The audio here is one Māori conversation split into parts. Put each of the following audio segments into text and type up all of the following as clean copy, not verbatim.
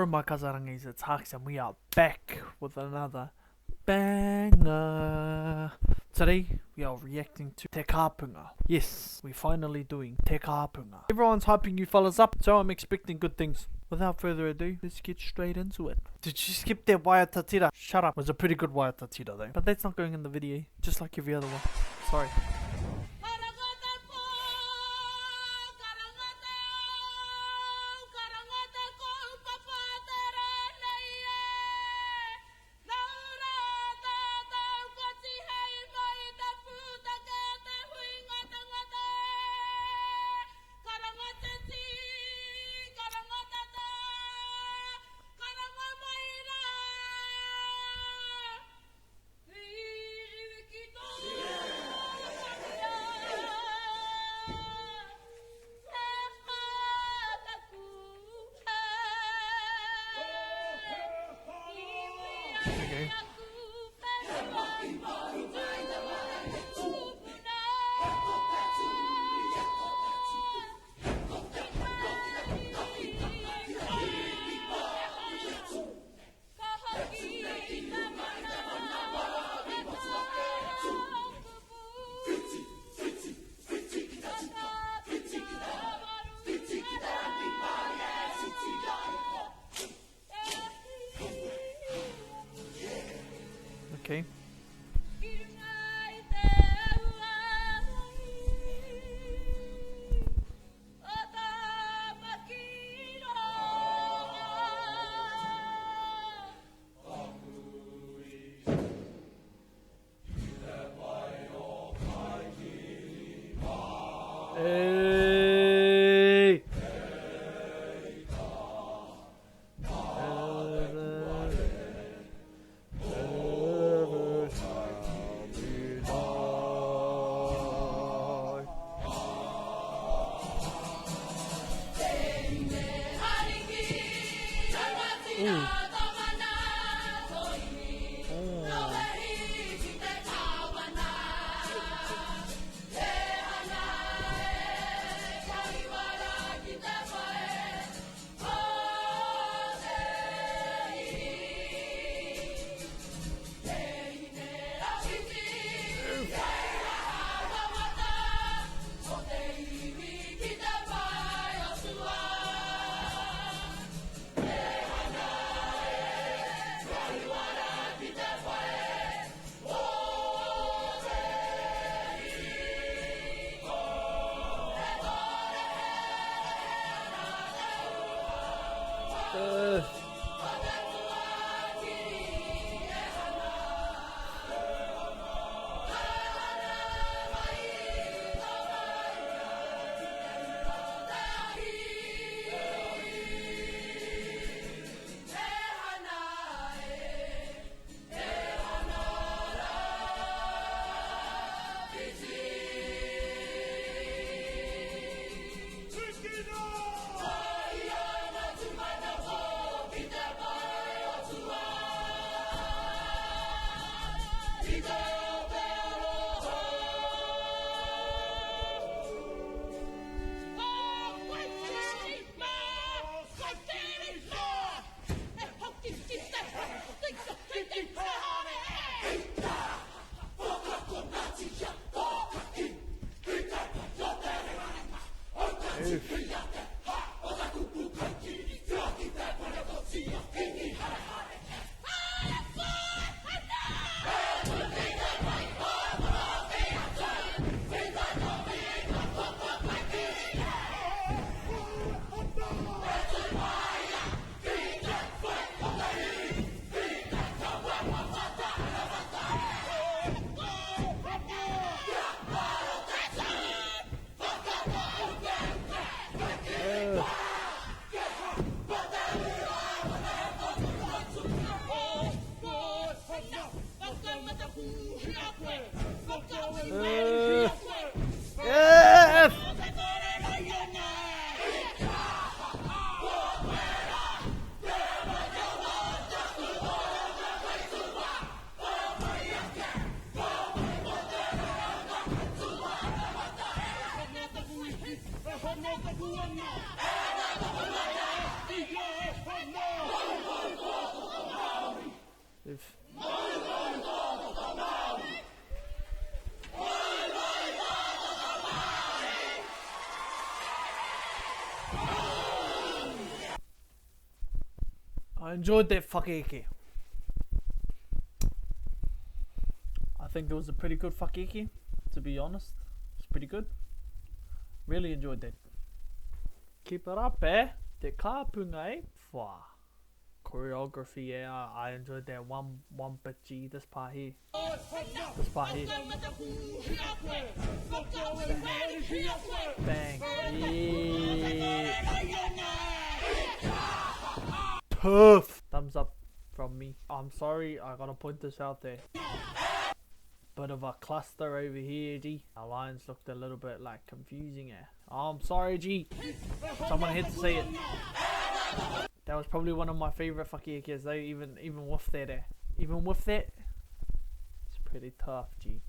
Hello my kazarangis, it's Haka and we are back with another banger. Today we are reacting to Te Kapunga. Yes, we're finally doing Te Kapunga. Everyone's hyping you fellas up, so I'm expecting good things. Without further ado, let's get straight into it. Did you skip that Waiata tira? Shut up, it was a pretty good Waiata tira though. But that's not going in the video, just like every other one. Sorry. Okay. Okay. Hey. I enjoyed that Whakaeke. I think it was a pretty good Whakaeke, to be honest. It's pretty good. Really enjoyed that. Keep it up, eh? Te Kapunga, eh? Wah. Choreography, yeah, I enjoyed that one bitchy, this part here. This part here. Bang. Yeah. Tough. Thumbs up from me. I'm sorry, I gotta point this out there. Bit of a cluster over here, G. Our lines looked a little bit like confusing, eh? Oh, I'm sorry, G. Someone had to say it. That was probably one of my favourite Whakaekes though, even with that, eh? Even with that, it's pretty tough, G.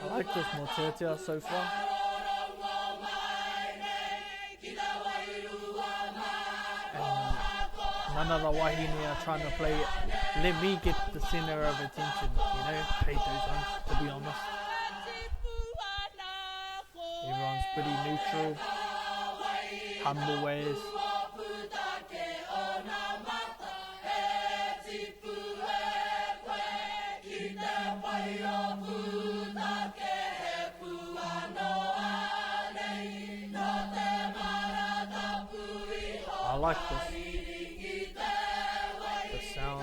I like this Mōteatea so far. And none of the wahine are trying to play it. Let me get the center of attention, you know? Hate those ones, to be honest. Everyone's pretty neutral. Humble ways. I like this. The sound.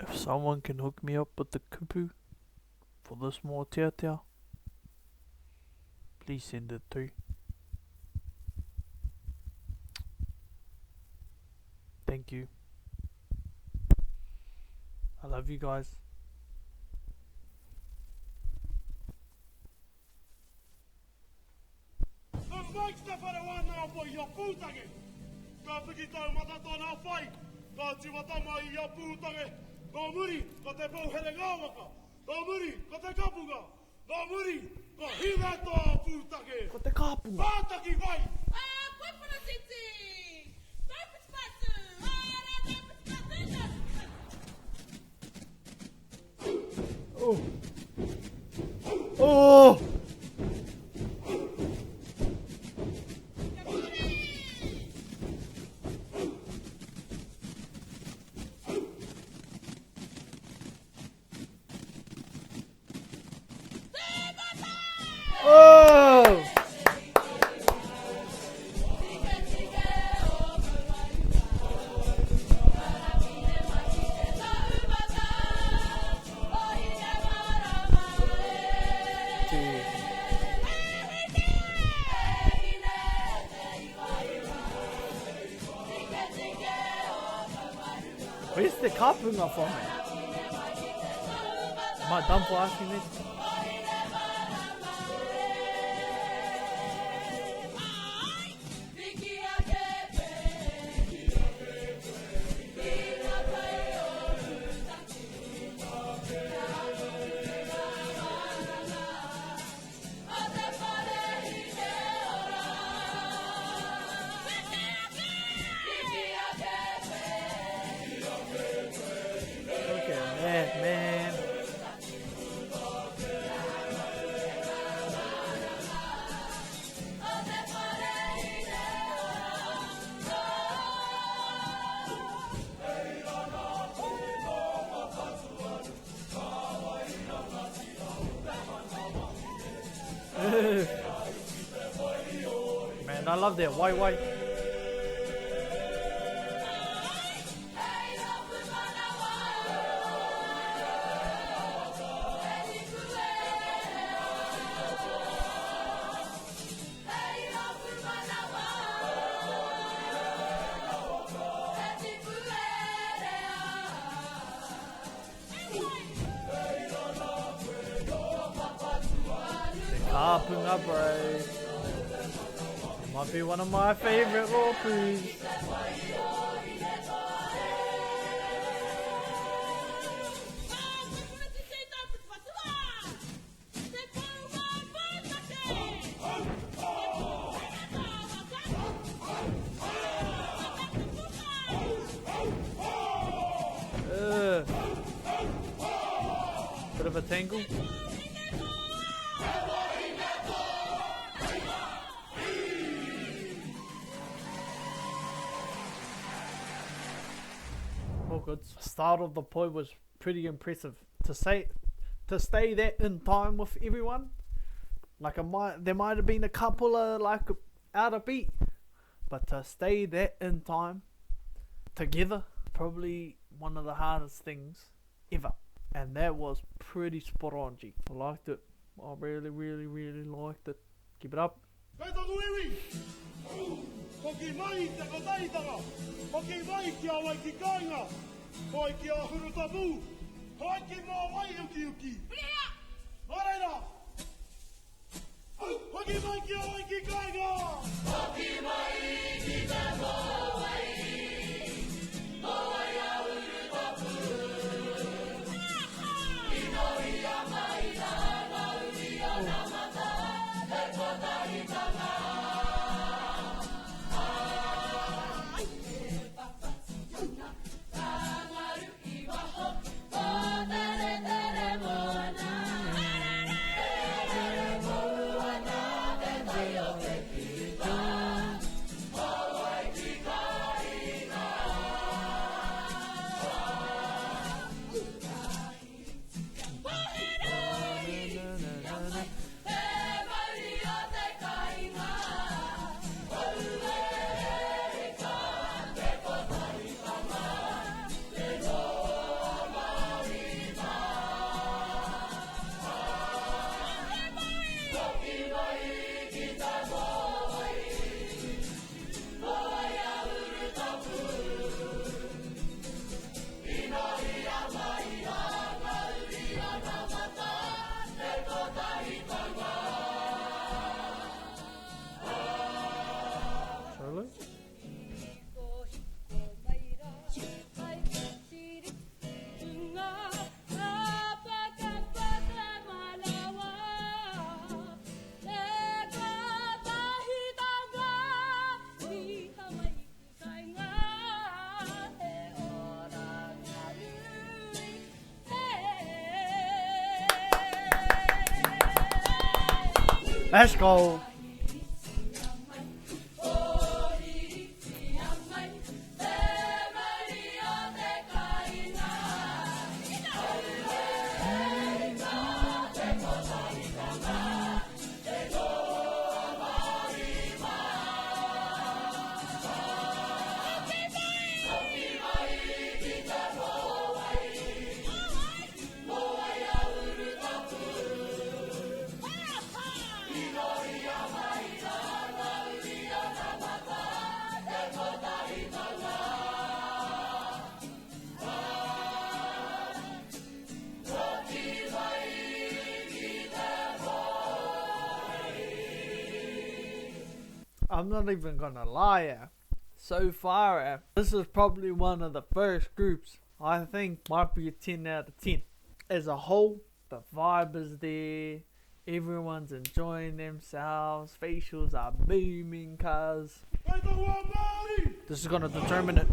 If someone can hook me up with the kupu for this Mōteatea, please send it through. Thank you. I love you guys. Ko muri, ko te pauhere ngāwaka. Ko muri, ko te kapunga. Ko muri, ko hira toa pūtake. Ko te kapunga. Pātaki vai. Pāpana titi. Pāpits patu. Pāpits patu. Oh. Oh. Where's the kapunga from? Am I done for asking this? Man. Man, I love that. Why? Kapunga bro. Might be one of my favourite roles. Bit of a tangle. All good. The start of the point was pretty impressive. To stay there in time with everyone. Like there might have been a couple of like out of beat, but to stay there in time together, probably one of the hardest things ever. And that was pretty spot on, G. I liked it. I really liked it. Keep it up. Hoki mai te kataitanga, hoki mai kia wai ki kāinga, hoi kia huru tapu, hoi ki mā wai uki. Maraira! Hoki mai kia wai ki kāinga! Hoki mai ki te mō wai, mō wai a huru tapu. Ino ia mai nā ngā uri o nā mata, he kotahitanga. Let's go. Ino ia I'm not even gonna lie, so far, this is probably one of the first groups I think might be a 10 out of 10. As a whole, the vibe is there, everyone's enjoying themselves, facials are booming, cuz. This is gonna determine it.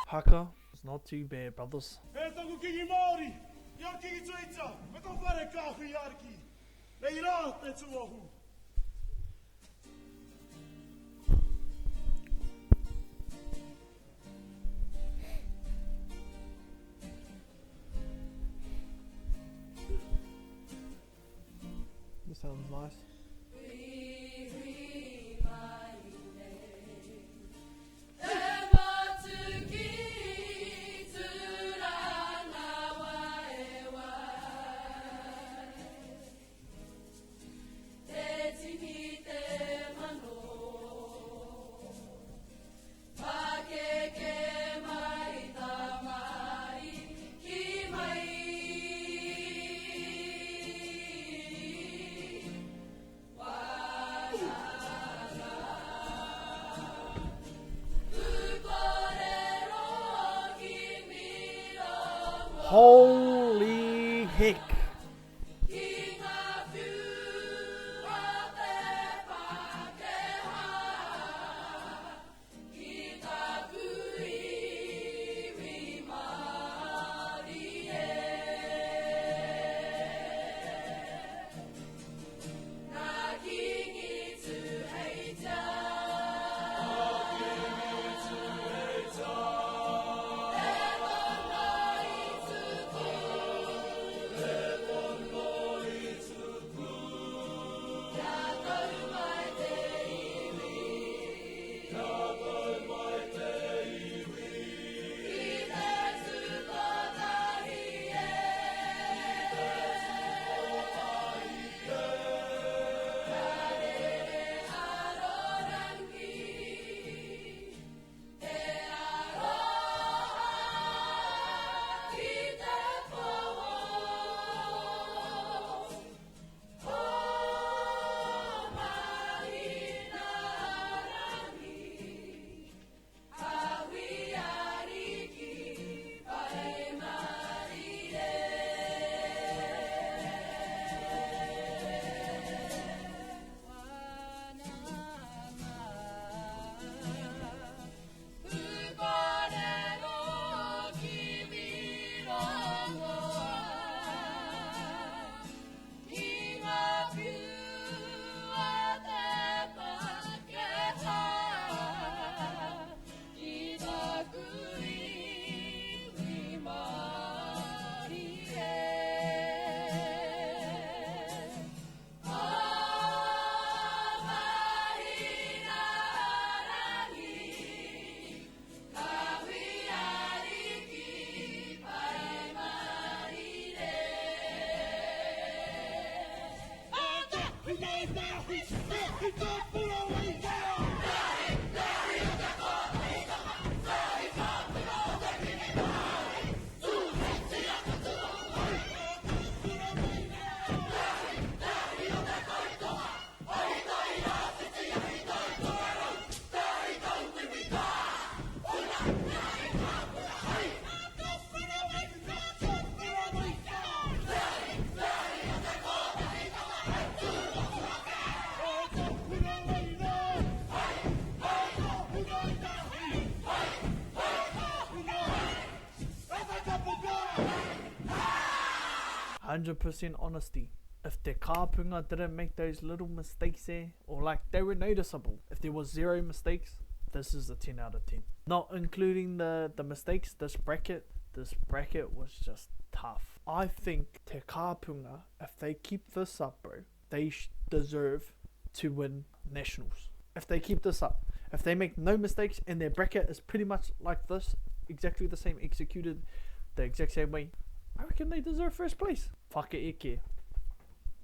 Haka, it's not too bad, brothers. This sounds nice. Holy heck. %, honesty. If Te Kapunga didn't make those little mistakes there, or like they were noticeable, if there was 0 mistakes, this is a 10 out of 10. Not including the mistakes, this bracket was just tough. I think Te Kapunga, if they keep this up, bro, they deserve to win nationals. If they keep this up, if they make no mistakes and their bracket is pretty much like this, exactly the same, executed the exact same way, I reckon they deserve first place. Whakaeke.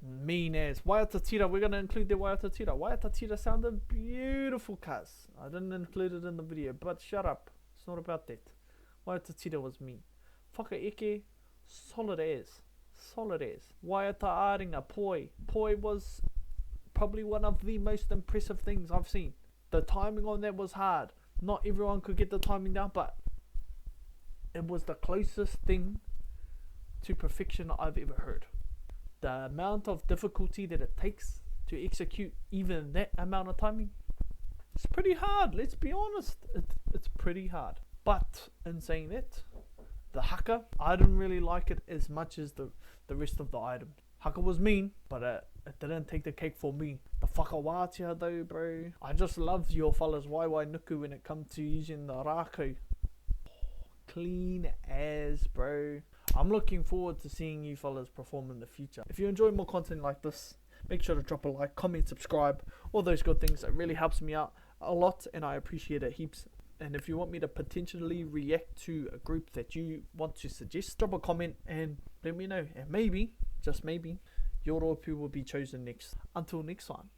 Mean as. Waiata tira, we're going to include the Waiata tira. Waiata tira sounded beautiful, cuz. I didn't include it in the video, but shut up. It's not about that. Waiata tira was mean. Whakaeke, solid as. Solid as. Waiata ā-ringa, poi. Poi was probably one of the most impressive things I've seen. The timing on that was hard. Not everyone could get the timing down, but it was the closest thing to perfection I've ever heard. The amount of difficulty that it takes to execute even that amount of timing, it's pretty hard, let's be honest. It's pretty hard. But in saying that, the Haka, I didn't really like it as much as the rest of the items. Haka was mean, but it didn't take the cake for me. The Whakawātea though, bro, I just love your fellas waiwai nuku when it comes to using the rākau. Clean as, bro. I'm looking forward to seeing you fellas perform in the future. If you enjoy more content like this, make sure to drop a like, comment, subscribe, all those good things. It really helps me out a lot and I appreciate it heaps. And if you want me to potentially react to a group that you want to suggest, drop a comment and let me know. And maybe, just maybe, your rōpū will be chosen next. Until next time.